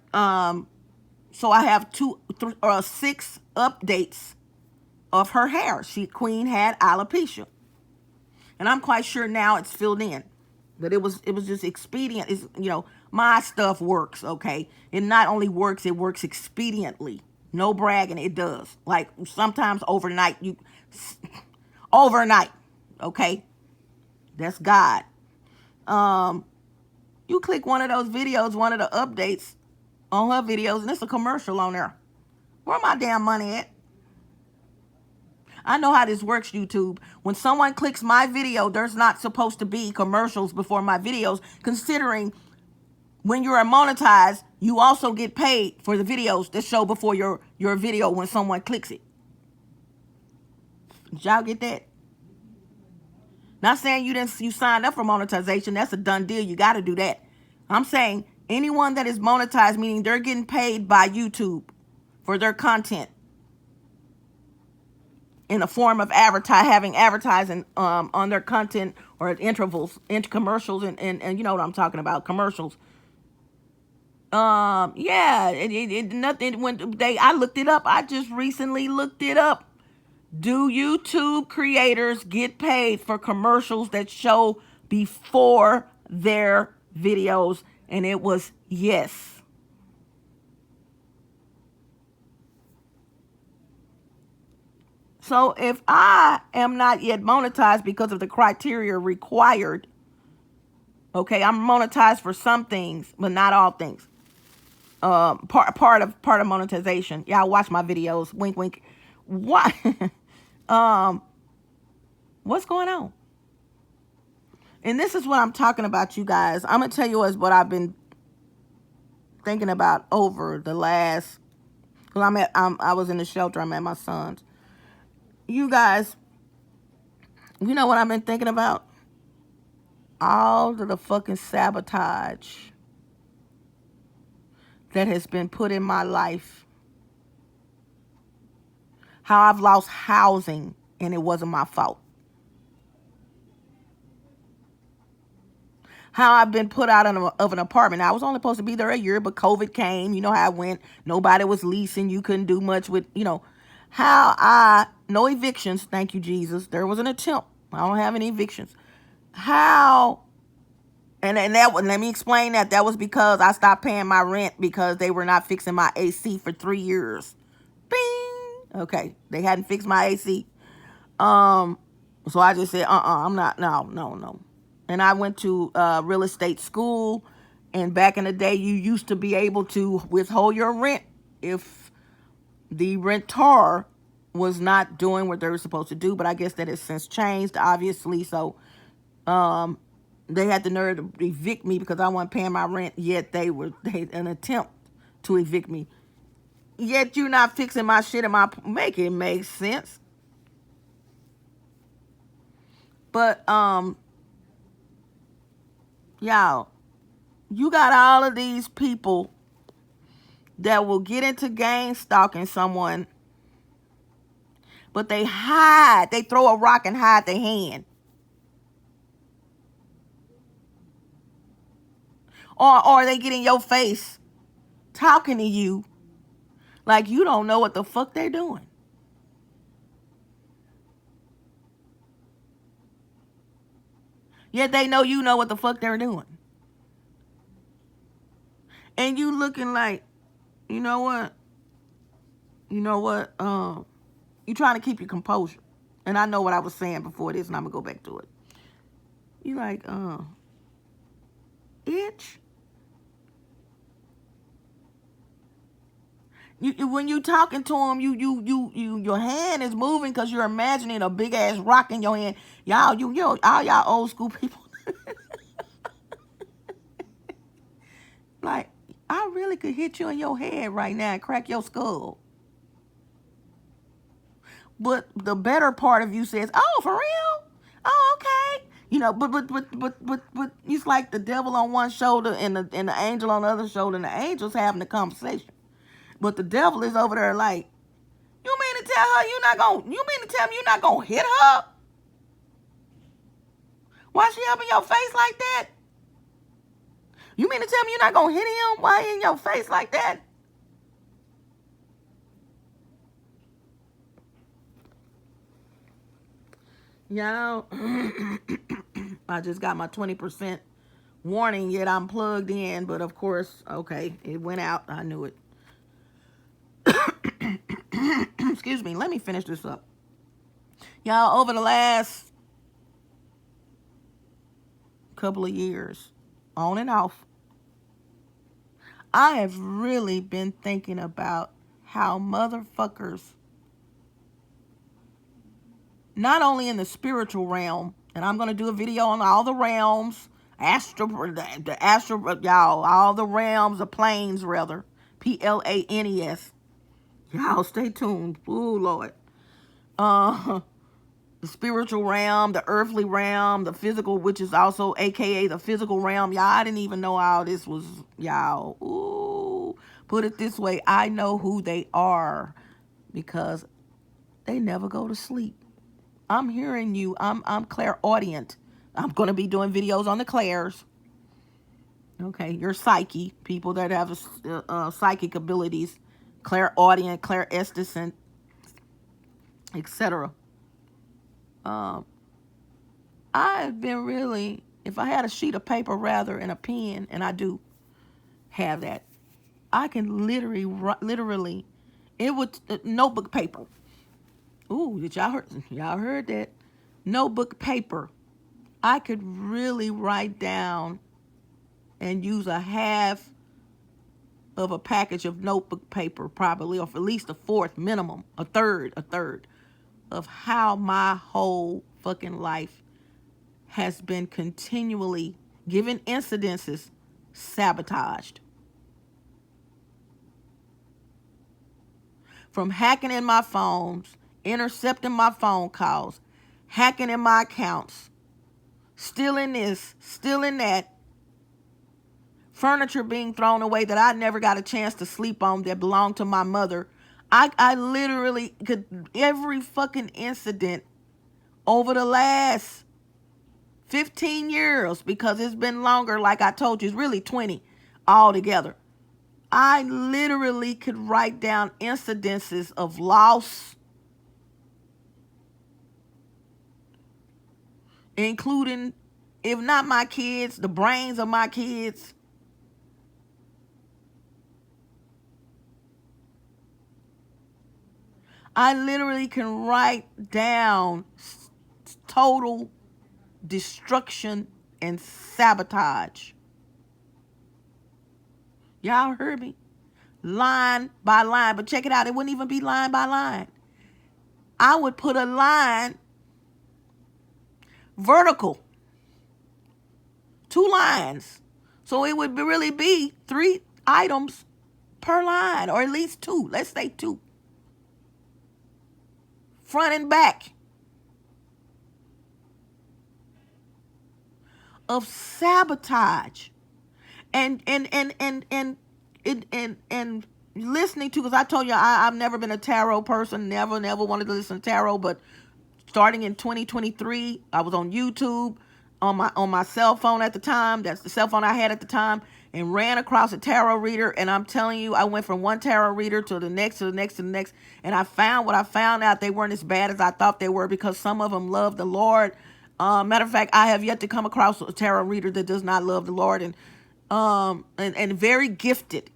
so I have 6 updates of her hair. Queen had alopecia, and I'm quite sure now it's filled in. But it was just expedient. It's, my stuff works, okay? It not only works, it works expediently. No bragging, it does. Like sometimes overnight, okay? That's God. You click one of those videos, one of the updates on her videos, and it's a commercial on there. Where my damn money at? I know how this works, YouTube. When someone clicks my video, there's not supposed to be commercials before my videos, considering when you're monetized, you also get paid for the videos that show before your video when someone clicks it. Did y'all get that? Not saying you signed up for monetization. That's a done deal. You got to do that. I'm saying anyone that is monetized, meaning they're getting paid by YouTube for their content in the form of having advertising on their content or at intervals, into commercials, and you know what I'm talking about, commercials. Yeah, I looked it up. I just recently looked it up. Do YouTube creators get paid for commercials that show before their videos? And it was yes. So if I am not yet monetized because of the criteria required, okay, I'm monetized for some things, but not all things. Part of monetization. Y'all watch my videos. Wink, wink. What? What's going on? And this is what I'm talking about, you guys. I'm gonna tell you what I've been thinking about over the last. Cause I was in the shelter. I'm at my son's. You guys, you know what I've been thinking about? All of the fucking sabotage that has been put in my life. How I've lost housing and it wasn't my fault. How I've been put out of an apartment. Now, I was only supposed to be there a year, but COVID came. You know how it went. Nobody was leasing. You couldn't do much with, no evictions. Thank you, Jesus. There was an attempt. I don't have any evictions. Let me explain that. That was because I stopped paying my rent because they were not fixing my AC for 3 years. Bing. Okay. They hadn't fixed my AC. So I just said, I'm not, no. And I went to real estate school. And back in the day, you used to be able to withhold your rent if the renter was not doing what they were supposed to do. But I guess that has since changed, obviously. So they had the nerve to evict me because I wasn't paying my rent. Yet they an attempt to evict me. Yet you're not fixing my shit and make it make sense. But y'all, you got all of these people that will get into gang stalking someone, but they hide. They throw a rock and hide their hand. Or they get in your face talking to you like you don't know what the fuck they're doing. Yet they know you know what the fuck they're doing. And you looking like, you know what? You trying to keep your composure. And I know what I was saying before this, and I'm going to go back to it. You like, itch? When you talking to them, your hand is moving because you're imagining a big ass rock in your hand. All y'all old school people. Like, I really could hit you in your head right now and crack your skull. But the better part of you says, "Oh, for real? Oh, okay." You know, but it's like the devil on one shoulder and the angel on the other shoulder, and the angel's having the conversation. But the devil is over there like, you mean to tell her you mean to tell me you're not gonna hit her? Why she up in your face like that? You mean to tell me you're not gonna hit him? Why he in your face like that? Y'all, I just got my 20% warning, yet I'm plugged in, but of course, okay, it went out. I knew it. Excuse me, let me finish this up. Y'all, over the last couple of years, on and off, I have really been thinking about how motherfuckers, not only in the spiritual realm, and I'm going to do a video on all the realms, the astral, y'all, all the realms, the planes, rather, planes. Y'all stay tuned. Ooh, Lord. The spiritual realm, the earthly realm, the physical, which is also AKA the physical realm. Y'all, I didn't even know all this was, y'all. Ooh, put it this way. I know who they are because they never go to sleep. I'm hearing you. I'm clairaudient. I'm going to be doing videos on the clairs. Okay, your psyche, people that have psychic abilities, clairaudient, clairescent, etc. I've been really, if I had a sheet of paper rather and a pen, and I do have that, I can literally, it would, notebook paper. Ooh, did y'all heard that? Notebook paper. I could really write down and use a half of a package of notebook paper, probably, or for at least a fourth minimum, a third of how my whole fucking life has been continually, given incidences, sabotaged. From hacking in my phones, intercepting my phone calls, hacking in my accounts, stealing this, stealing that, furniture being thrown away that I never got a chance to sleep on that belonged to my mother. I literally could, every fucking incident over the last 15 years, because it's been longer, like I told you, it's really 20 altogether. I literally could write down incidences of loss, including, if not my kids, the brains of my kids. I literally can write down total destruction and sabotage. Y'all heard me? Line by line. But check it out. It wouldn't even be line by line. I would put a line vertical. 2 lines. So it would really be 3 items per line, or at least 2. Let's say 2. Front and back. Of sabotage. And listening to, because I told you I've never been a tarot person, never wanted to listen to tarot, but starting in 2023, I was on YouTube on my cell phone at the time. That's the cell phone I had at the time, and ran across a tarot reader. And I'm telling you, I went from one tarot reader to the next, to the next, to the next. And I found out they weren't as bad as I thought they were, because some of them love the Lord. Matter of fact, I have yet to come across a tarot reader that does not love the Lord, and very gifted.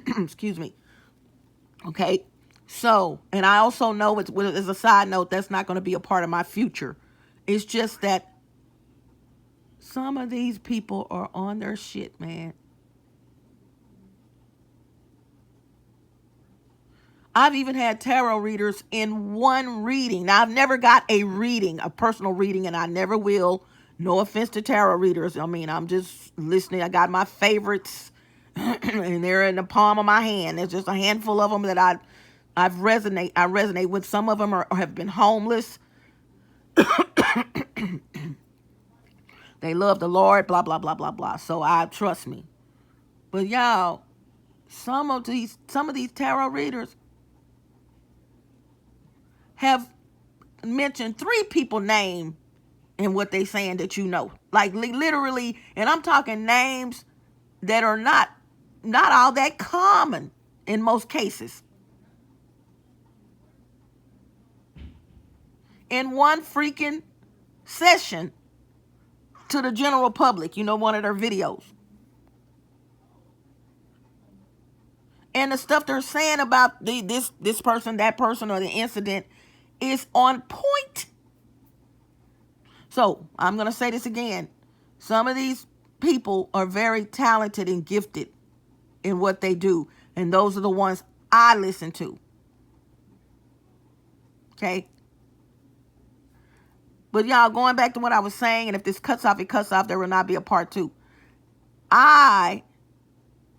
Excuse me. Okay. So, and I also know, it's, as a side note, that's not going to be a part of my future. It's just that some of these people are on their shit, man. I've even had tarot readers in one reading. Now, I've never got a reading, a personal reading, and I never will. No offense to tarot readers. I mean, I'm just listening. I got my favorites, and they're in the palm of my hand. There's just a handful of them that I I resonate with some of them, have been homeless. They love the Lord, blah, blah, blah, blah, blah. So I trust me. But y'all, some of these tarot readers have mentioned 3 people name in what they saying that you know. Like literally, and I'm talking names that are not all that common in most cases. In one freaking session to the general public, one of their videos. And the stuff they're saying about this person, that person, or the incident is on point. So I'm going to say this again. Some of these people are very talented and gifted in what they do. And those are the ones I listen to. Okay? But y'all, going back to what I was saying, and if this cuts off, it cuts off. There will not be a part 2. I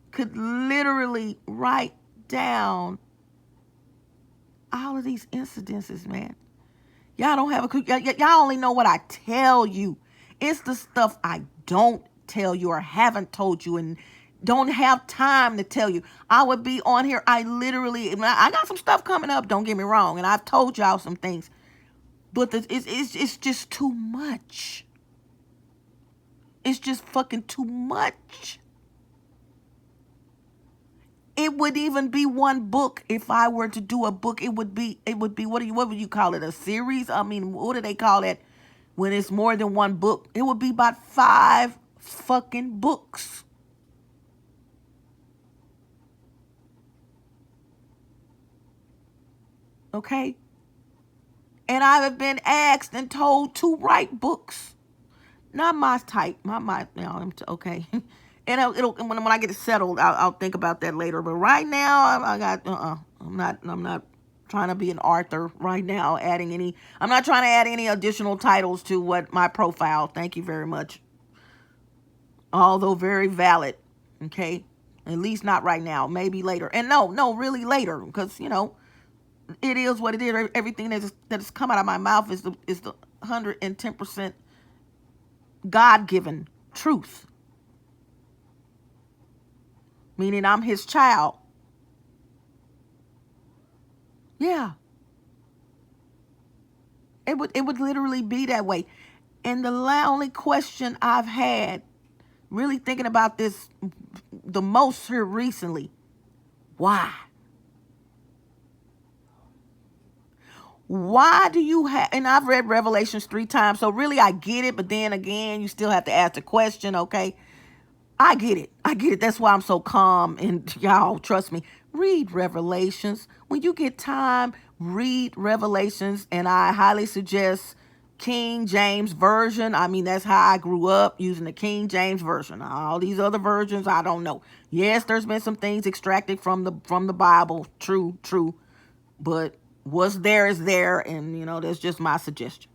could literally write down all of these incidences, man. Y'all don't have y'all only know what I tell you. It's the stuff I don't tell you or haven't told you and don't have time to tell you. I would be on here. I got some stuff coming up, don't get me wrong, and I've told y'all some things. But it's just too much. It's just fucking too much. It would even be one book. If I were to do a book, it would be what would you call it? A series? I mean, what do they call it when it's more than one book? It would be about 5 fucking books. Okay? And I have been asked and told to write books. Not my type. Okay. And when I get it settled, I'll think about that later. But right now, I'm not trying to be an author right now. I'm not trying to add any additional titles to what my profile. Thank you very much. Although very valid. Okay, at least not right now. Maybe later. And no, really later, because it is what it is. Everything that has come out of my mouth is the 110% God-given truth. Meaning I'm his child. Yeah. It would literally be that way. And the only question I've had, really thinking about this the most here recently, why? Why do you have, and I've read Revelations 3 times, so really I get it, but then again, you still have to ask the question, okay? I get it. That's why I'm so calm. And y'all, trust me, read Revelations. When you get time, read Revelations. And I highly suggest King James Version. I mean, that's how I grew up, using the King James Version. All these other versions, I don't know. Yes, there's been some things extracted from the Bible. True. But what's there is there. And, that's just my suggestion.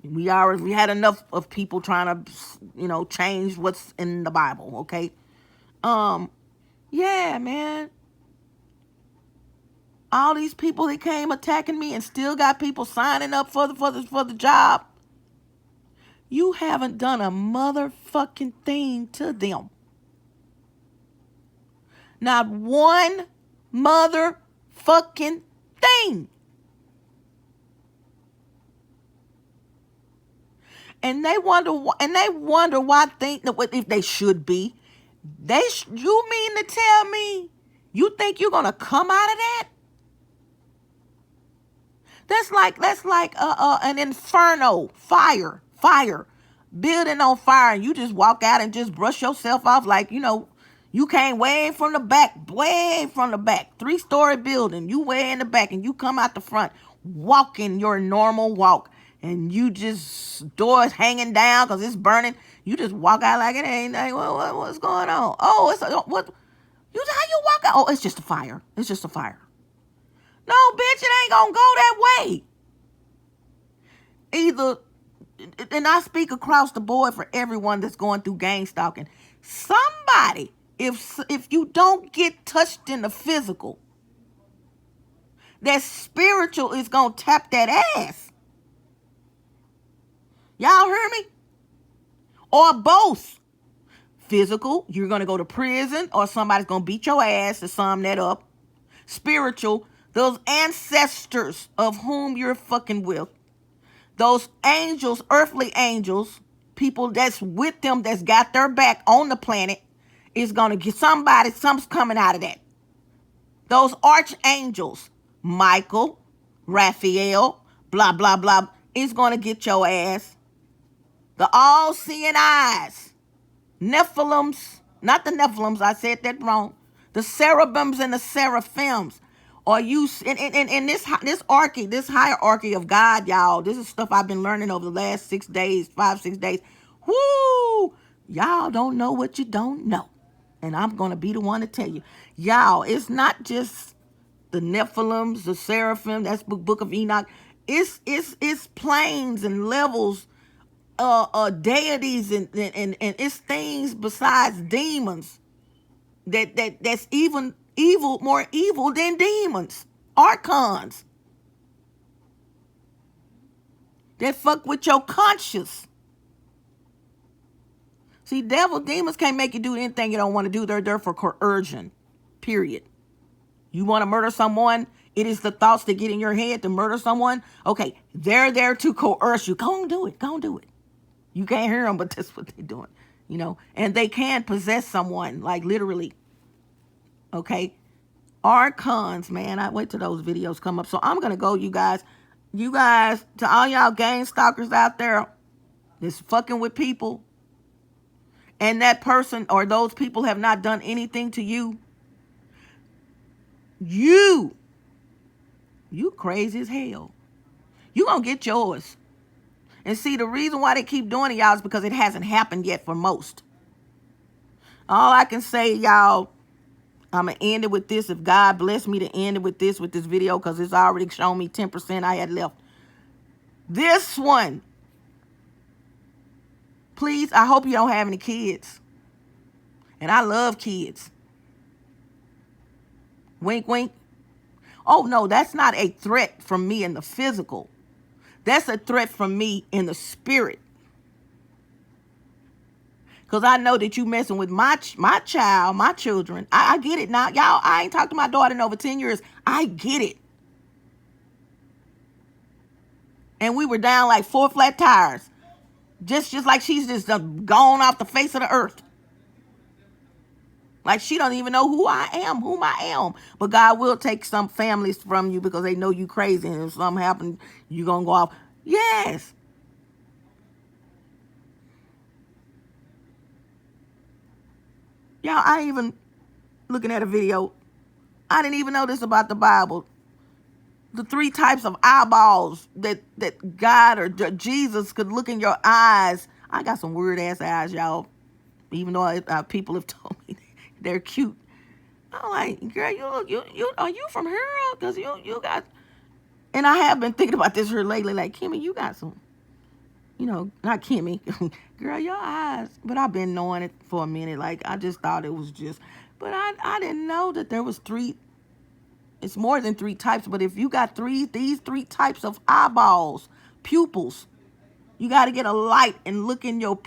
We had enough of people trying to, change what's in the Bible, okay? Yeah, man. All these people that came attacking me and still got people signing up for the job. You haven't done a motherfucking thing to them. Not one motherfucking thing. And they wonder why if they should be. You mean to tell me you think you're gonna come out of that? That's like an inferno, fire, building on fire, and you just walk out and just brush yourself off like you came way from the back, 3-story building, you way in the back, and you come out the front, walking your normal walk. And you just, doors hanging down because it's burning. You just walk out like it ain't. Like, what's going on? Oh, what? How you walk out? Oh, it's just a fire. It's just a fire. No, bitch, it ain't gonna go that way. Either, and I speak across the board for everyone that's going through gang stalking. Somebody, if you don't get touched in the physical, That spiritual is going to tap that ass. Y'all hear me? Or both. Physical, you're going to go to prison or somebody's going to beat your ass to sum that up. Spiritual, those ancestors of whom you're fucking with. Those angels, earthly angels, people that's with them, that's got their back on the planet, is going to get something's coming out of that. Those archangels, Michael, Raphael, blah, blah, blah, is going to get your ass. The all-seeing eyes. Nephilims, not the Nephilims, I said that wrong. The cherubims and the seraphims. Or you in this hierarchy of God, y'all. This is stuff I've been learning over the last 6 days, 5-6 days. Whoo! Y'all don't know what you don't know. And I'm gonna be the one to tell you. Y'all, it's not just the Nephilims, the seraphim, that's book of Enoch. It's planes and levels, deities and it's things besides demons that's even more evil than demons. Archons that fuck with your conscience. See, demons can't make you do anything you don't want to do. They're there for coercion. Period. You want to murder someone? It is the thoughts that get in your head to murder someone. Okay, they're there to coerce you. Go and do it. Go and do it. You can't hear them, but that's what they're doing, you know. And they can possess someone, like literally. Okay. Archons, man. I wait till those videos come up. So I'm going to go, you guys, to all y'all gang stalkers out there that's fucking with people, and that person or those people have not done anything to you. You crazy as hell. You going to get yours. And see, the reason why they keep doing it, y'all, is because it hasn't happened yet for most. All I can say, y'all, I'm going to end it with this. If God bless me to end it with this video, because it's already shown me 10% I had left. This one, please, I hope you don't have any kids. And I love kids. Wink, wink. Oh, no, that's not a threat from me in the physical. That's a threat from me in the spirit. Because I know that you messing with my child, my children. I get it now. Y'all, I ain't talked to my daughter in over 10 years. I get it. And we were down like 4 flat tires. Just like she's just gone off the face of the earth. Like she don't even know whom I am. But God will take some families from you because they know you crazy. And if something happens, you going to go off. Yes. Y'all, I even, looking at a video, I didn't even know this about the Bible. The 3 types of eyeballs that God or Jesus could look in your eyes. I got some weird ass eyes, y'all. Even though people have told me they're cute. I'm like, girl, you are you from here? Because you got, and I have been thinking about this here lately. Like, Kimmy, you got some, you know, not Kimmy, girl, your eyes. But I've been knowing it for a minute. Like, I just thought it was just, but I didn't know that there was 3. It's more than 3 types. But if you got these 3 types of eyeballs, pupils, you got to get a light and look in your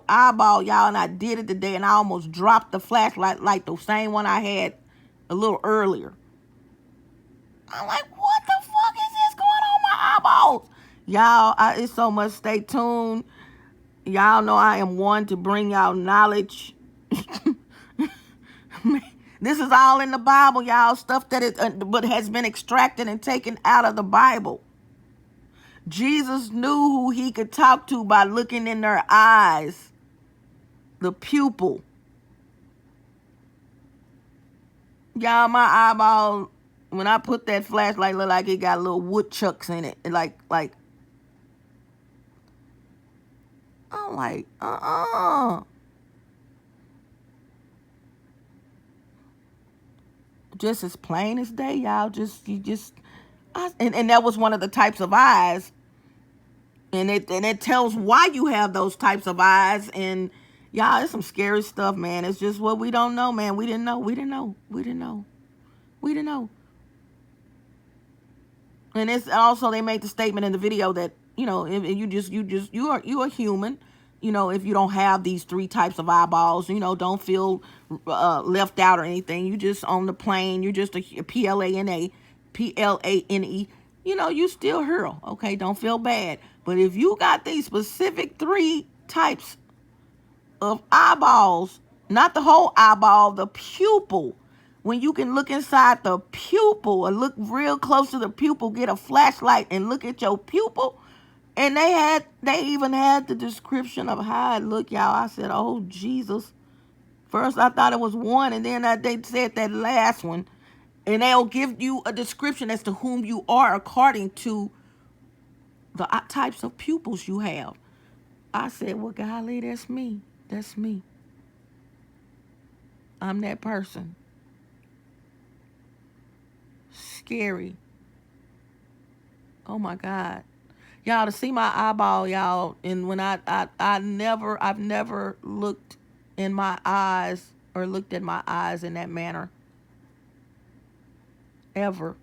eyeball, y'all. And I did it today, and I almost dropped the flashlight, like the same one I had a little earlier. I'm like, what the fuck is this going on my eyeballs? Y'all, it's so much. Stay tuned. Y'all know I am one to bring y'all knowledge. This is all in the Bible, y'all. Stuff that is, but has been extracted and taken out of the Bible. Jesus knew who he could talk to by looking in their eyes. The pupil. Y'all, my eyeball, when I put that flashlight, look like it got little woodchucks in it. Like, I'm like, Just as plain as day, y'all. And that was one of the types of eyes. And it tells why you have those types of eyes. And y'all, it's some scary stuff, man. It's just what we don't know, man. We didn't know. And it's also, they made the statement in the video that, if you are human. If you don't have these three types of eyeballs, don't feel left out or anything. You just on the plane. You're just a plane. You still here. Okay, don't feel bad. But if you got these specific three types of eyeballs, not the whole eyeball, the pupil. When you can look inside the pupil and look real close to the pupil, get a flashlight and look at your pupil. And they even had the description of how it looked, y'all. I said, oh, Jesus. First, I thought it was one, and then they said that last one. And they'll give you a description as to whom you are according to the types of pupils you have. I said, well, golly, that's me. That's me. I'm that person. Scary. Oh, my God. Y'all, to see my eyeball, y'all, and when I've never looked in my eyes or looked at my eyes in that manner. Ever.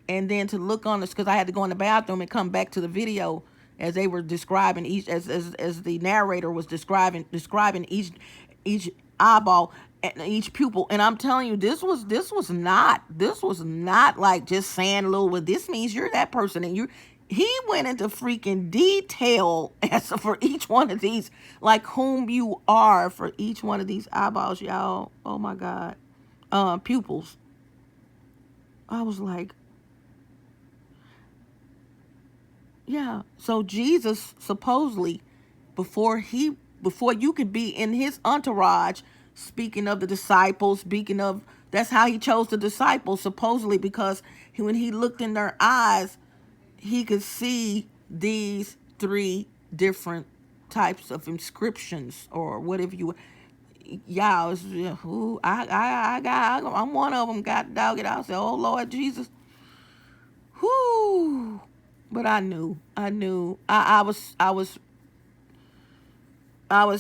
And then to look on this, because I had to go in the bathroom and come back to the video as they were describing each, as the narrator was describing each eyeball and each pupil. And I'm telling you, this was not like just saying a little, well, this means you're that person, and he went into freaking detail as for each one of these, like whom you are for each one of these eyeballs, y'all. Oh my God. Pupils. I was like, yeah. So Jesus supposedly, before you could be in his entourage, speaking of the disciples, that's how he chose the disciples, supposedly, because when he looked in their eyes, he could see these three different types of inscriptions or whatever you. Y'all, I'm one of them. God dog it. I said, oh Lord Jesus. Whoo. But I knew. I was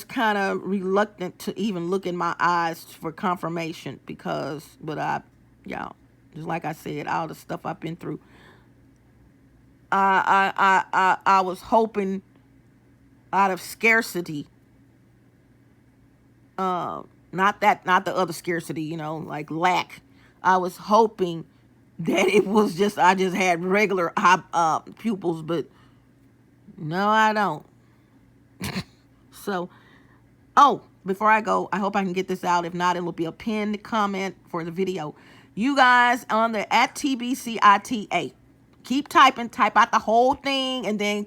kind of reluctant to even look in my eyes for confirmation y'all, just like I said, all the stuff I've been through. I was hoping out of scarcity, not the other scarcity, like lack. I was hoping that it was I just had regular pupils, but no, I don't. So, before I go, I hope I can get this out. If not, it'll be a pinned comment for the video. You guys on the @tbcita. Keep typing, type out the whole thing and then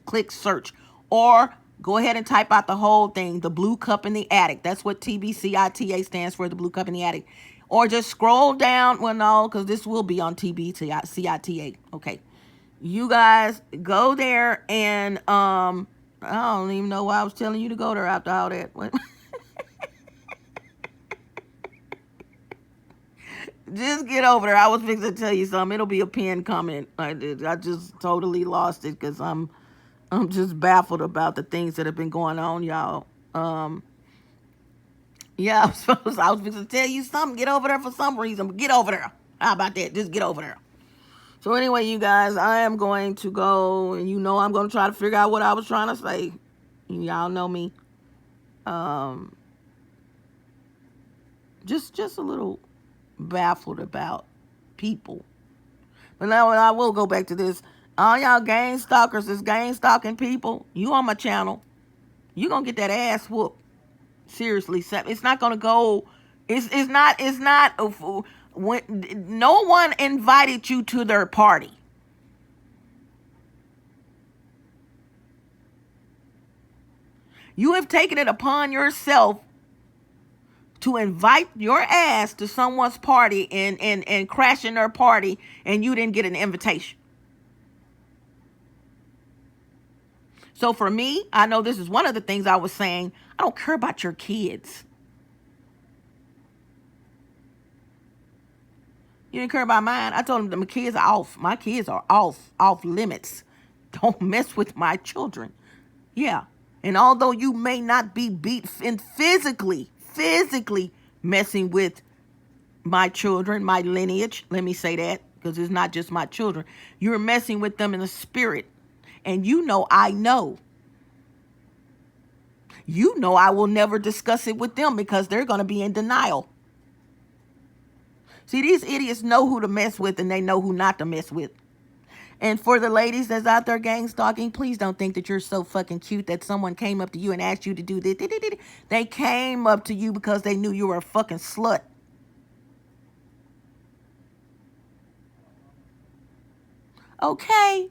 click search. Or go ahead and type out the whole thing, the blue cup in the attic. That's what TBCITA stands for, the blue cup in the attic. Or just scroll down. Well, no, because this will be on TBCITA. Okay. You guys go there and I don't even know why I was telling you to go there after all that. Just get over there. I was fixing to tell you something. It'll be a pinned comment. I just totally lost it because I'm just baffled about the things that have been going on, y'all. Yeah, I was fixing to tell you something. Get over there for some reason. But get over there. How about that? Just get over there. So anyway, you guys, I am going to go, and I'm going to try to figure out what I was trying to say. Y'all know me. Just a little baffled about people. But now I will go back to this. All y'all gang stalkers, this gang stalking people, you on my channel, you gonna get that ass whooped. Seriously, it's not gonna go. It's not. When no one invited you to their party. You have taken it upon yourself to invite your ass to someone's party and crash in their party, and you didn't get an invitation. So for me, I know this is one of the things I was saying. I don't care about your kids. You didn't care about mine. I told them that my kids are off. My kids are off limits. Don't mess with my children. Yeah. And although you may not be beat and physically messing with my children, my lineage, let me say that, because it's not just my children. You're messing with them in the spirit. And you know I know. You know I will never discuss it with them because they're going to be in denial. See, these idiots know who to mess with and they know who not to mess with. And for the ladies that's out there gang stalking, please don't think that you're so fucking cute that someone came up to you and asked you to do this. They came up to you because they knew you were a fucking slut. Okay?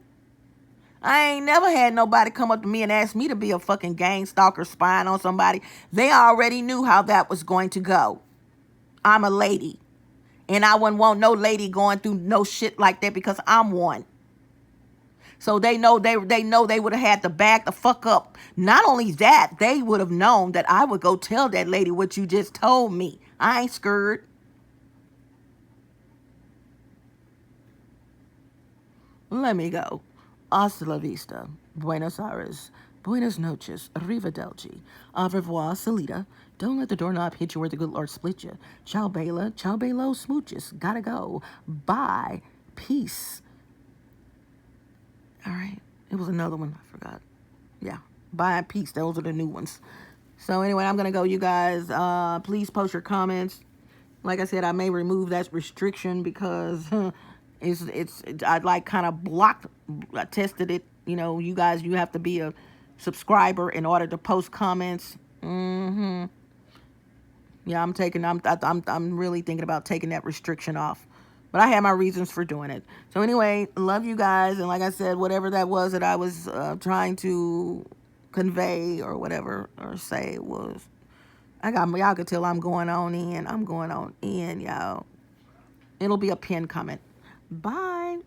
I ain't never had nobody come up to me and ask me to be a fucking gang stalker spying on somebody. They already knew how that was going to go. I'm a lady. And I wouldn't want no lady going through no shit like that because I'm one. So they know they would have had to back the fuck up. Not only that, they would have known that I would go tell that lady what you just told me. I ain't scared. Let me go. Hasta la vista. Buenos Aires. Buenos noches. Arrivederci. Au revoir, Salida. Don't let the doorknob hit you where the good Lord split you. Ciao, Bela. Ciao, Belo. Smooches. Gotta go. Bye. Peace. All right. It was another one. I forgot. Yeah. Bye and peace. Those are the new ones. So anyway, I'm going to go, you guys. Please post your comments. Like I said, I may remove that restriction because I'd like kind of blocked. I tested it. You know, you guys, you have to be a subscriber in order to post comments. Yeah, I'm really thinking about taking that restriction off. But I had my reasons for doing it. So anyway, love you guys. And like I said, whatever that was that I was trying to convey or whatever or say was, y'all could tell I'm going on in. I'm going on in, y'all. It'll be a pinned comment. Bye.